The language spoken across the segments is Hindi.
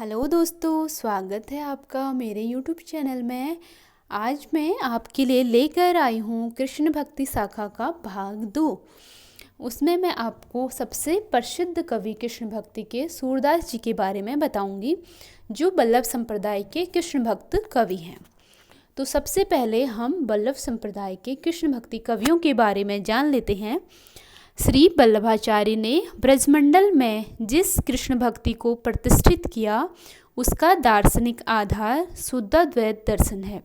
हेलो दोस्तों, स्वागत है आपका मेरे यूट्यूब चैनल में। आज मैं आपके लिए लेकर आई हूँ कृष्ण भक्ति शाखा का भाग 2। उसमें मैं आपको सबसे प्रसिद्ध कवि कृष्ण भक्ति के सूरदास जी के बारे में बताऊंगी, जो वल्लभ संप्रदाय के कृष्ण भक्त कवि हैं। तो सबसे पहले हम वल्लभ संप्रदाय के कृष्ण भक्ति कवियों के बारे में जान लेते हैं। श्री वल्लभाचार्य ने ब्रजमंडल में जिस कृष्ण भक्ति को प्रतिष्ठित किया, उसका दार्शनिक आधार शुद्धाद्वैत दर्शन है।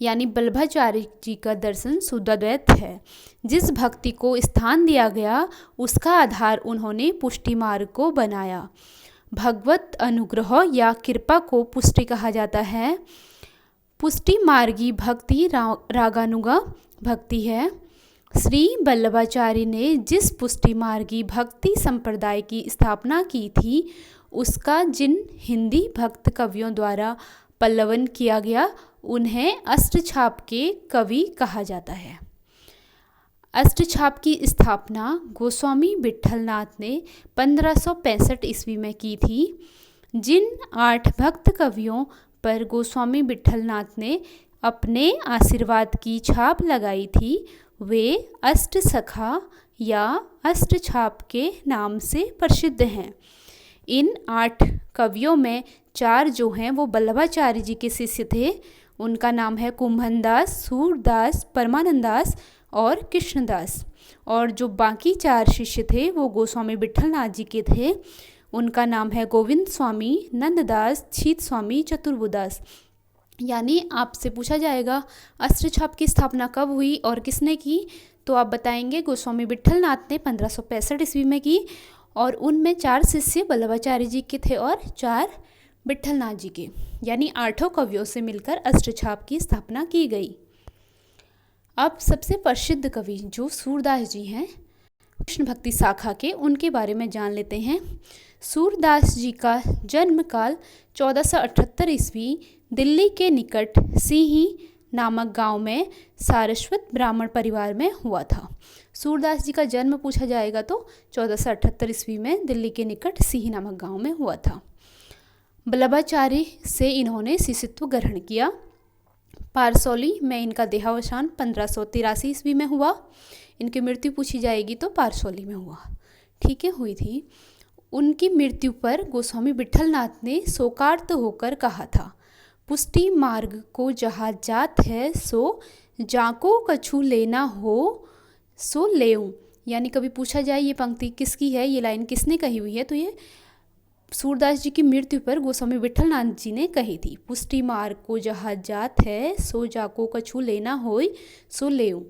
यानी वल्लभाचार्य जी का दर्शन शुद्धाद्वैत है। जिस भक्ति को स्थान दिया गया, उसका आधार उन्होंने पुष्टि मार्ग को बनाया। भगवत अनुग्रह या कृपा को पुष्टि कहा जाता है। पुष्टि मार्गी भक्ति रागानुगा भक्ति है। श्री वल्लभाचार्य ने जिस पुष्टि मार्गी भक्ति संप्रदाय की स्थापना की थी, उसका जिन हिंदी भक्त कवियों द्वारा पल्लवन किया गया, उन्हें अष्टछाप के कवि कहा जाता है। अष्टछाप की स्थापना गोस्वामी विट्ठलनाथ ने 1565 ईस्वी में की थी। जिन 8 भक्त कवियों पर गोस्वामी विट्ठलनाथ ने अपने आशीर्वाद की छाप लगाई थी, वे अष्टसखा या अष्टछाप के नाम से प्रसिद्ध हैं। इन 8 कवियों में 4 जो हैं वो वल्लभाचार्य जी के शिष्य थे। उनका नाम है कुंभनदास, सूरदास, परमानंदास और कृष्णदास। और जो बाकी 4 शिष्य थे वो गोस्वामी विट्ठलनाथ जी के थे। उनका नाम है गोविंद स्वामी, नंददास, छीत स्वामी, चतुर्बुदास। यानी आपसे पूछा जाएगा अष्टछाप की स्थापना कब हुई और किसने की, तो आप बताएंगे गोस्वामी विट्ठलनाथ ने 1565 ईस्वी में की। और उनमें 4 शिष्य वल्लभाचार्य जी के थे और 4 विट्ठलनाथ जी के। यानी 8 कवियों से मिलकर अष्टछाप की स्थापना की गई। अब सबसे प्रसिद्ध कवि जो सूरदास जी हैं कृष्ण भक्ति शाखा के, उनके बारे में जान लेते हैं। सूरदास जी का जन्म काल 1478 ईस्वी दिल्ली के निकट सिंही नामक गांव में सारस्वत ब्राह्मण परिवार में हुआ था। सूरदास जी का जन्म पूछा जाएगा तो 1478 ईस्वी में दिल्ली के निकट सिंही नामक गांव में हुआ था। वल्लभाचार्य से इन्होंने शिष्यत्व ग्रहण किया। पारसौली में इनका देहावसान 1583 ईस्वी में हुआ। इनकी मृत्यु पूछी जाएगी तो पारसौली में हुआ, ठीक है, हुई थी। उनकी मृत्यु पर गोस्वामी विट्ठलनाथ ने शोकार्त होकर कहा था, पुष्टि मार्ग को जहाँ जात है, सो जाको कछु लेना हो सो लेऊं। यानी कभी पूछा जाए ये पंक्ति किसकी है, ये लाइन किसने कही हुई है, तो ये सूरदास जी की मृत्यु पर गोस्वामी विट्ठलनाथ जी ने कही थी। पुष्टि मार्ग को जहाँ जात है, सो जाको कछु लेना होय सो लेऊं।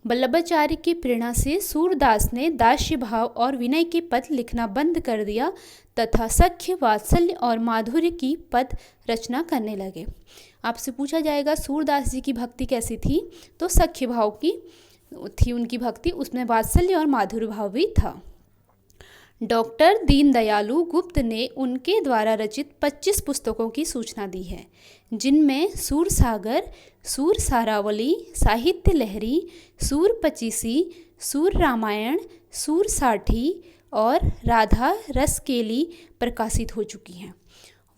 वल्लभाचार्य की प्रेरणा से सूरदास ने दास्य भाव और विनय के पद लिखना बंद कर दिया तथा सख्य, वात्सल्य और माधुर्य की पद रचना करने लगे। आपसे पूछा जाएगा सूरदास जी की भक्ति कैसी थी, तो सख्य भाव की थी उनकी भक्ति, उसमें वात्सल्य और माधुर्य भाव भी था। डॉक्टर दीनदयालु गुप्त ने उनके द्वारा रचित 25 पुस्तकों की सूचना दी है, जिनमें सूर सागर, सूर सारावली, साहित्य लहरी, सूर पचीसी, सूर रामायण, सूर साठी और राधा रसकेली प्रकाशित हो चुकी हैं।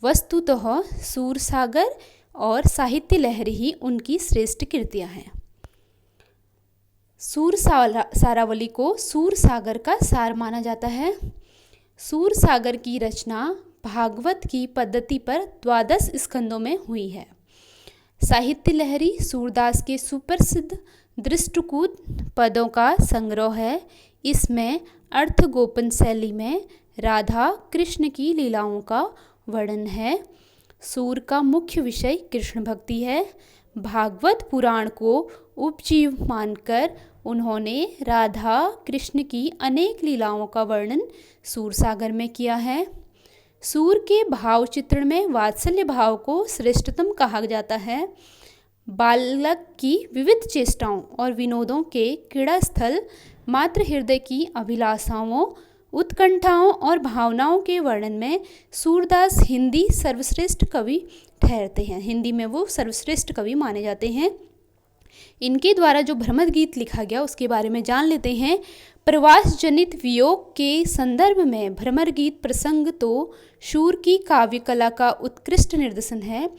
वस्तुतः सूर सागर और साहित्य लहरी ही उनकी श्रेष्ठ कृतियाँ हैं। सूर सारावली को सूर सागर का सार माना जाता है। सूर सागर की रचना भागवत की पद्धति पर 12 स्कंदों में हुई है। साहित्य लहरी सूरदास के सुप्रसिद्ध दृष्टकूट पदों का संग्रह है। इसमें अर्थगोपन शैली में राधा कृष्ण की लीलाओं का वर्णन है। सूर का मुख्य विषय कृष्ण भक्ति है। भागवत पुराण को उपजीव मानकर उन्होंने राधा कृष्ण की अनेक लीलाओं का वर्णन सूर सागर में किया है। सूर के भाव चित्रण में वात्सल्य भाव को श्रेष्ठतम कहा जाता है। बालक की विविध चेष्टाओं और विनोदों के क्रीड़ा स्थल मात्र हृदय की अभिलाषाओं, उत्कंठाओं और भावनाओं के वर्णन में सूरदास हिंदी सर्वश्रेष्ठ कवि ठहरते हैं। हिंदी में वो सर्वश्रेष्ठ कवि माने जाते हैं। इनके द्वारा जो भ्रमर गीत लिखा गया उसके बारे में जान लेते हैं। प्रवास जनित वियोग के संदर्भ में भ्रमर गीत प्रसंग तो शूर की काव्य कला का उत्कृष्ट निदर्शन है।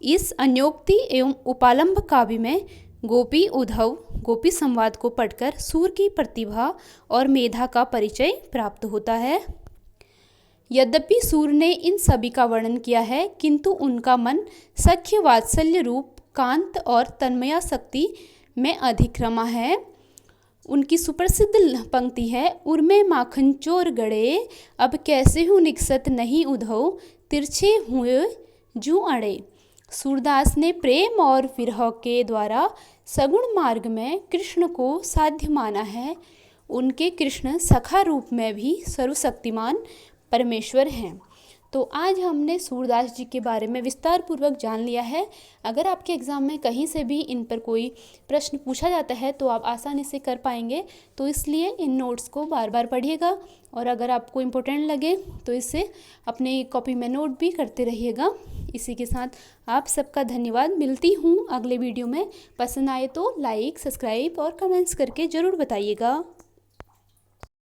इस अन्योक्ति एवं उपालंब काव्य में गोपी उद्धव गोपी संवाद को पढ़कर सूर की प्रतिभा और मेधा का परिचय प्राप्त होता है। यद्यपि सूर ने इन सभी का वर्णन किया है, किंतु उनका मन सख्य वात्सल्य रूप कांत और तन्मयासक्ति में अधिक रमा है। उनकी सुप्रसिद्ध पंक्ति है, उर्मे माखन चोर गड़े, अब कैसे हूँ निकसत नहीं उद्धव, तिरछे हुए जू अड़े। सूरदास ने प्रेम और विरह के द्वारा सगुण मार्ग में कृष्ण को साध्य माना है। उनके कृष्ण सखा रूप में भी सर्वशक्तिमान परमेश्वर हैं। तो आज हमने सूरदास जी के बारे में विस्तार पूर्वक जान लिया है। अगर आपके एग्ज़ाम में कहीं से भी इन पर कोई प्रश्न पूछा जाता है तो आप आसानी से कर पाएंगे, तो इसलिए इन नोट्स को बार बार पढ़िएगा और अगर आपको इम्पोर्टेंट लगे तो इसे अपने कॉपी में नोट भी करते रहिएगा। इसी के साथ आप सबका धन्यवाद। मिलती हूँ अगले वीडियो में। पसंद आए तो लाइक, सब्सक्राइब और कमेंट्स करके ज़रूर बताइएगा।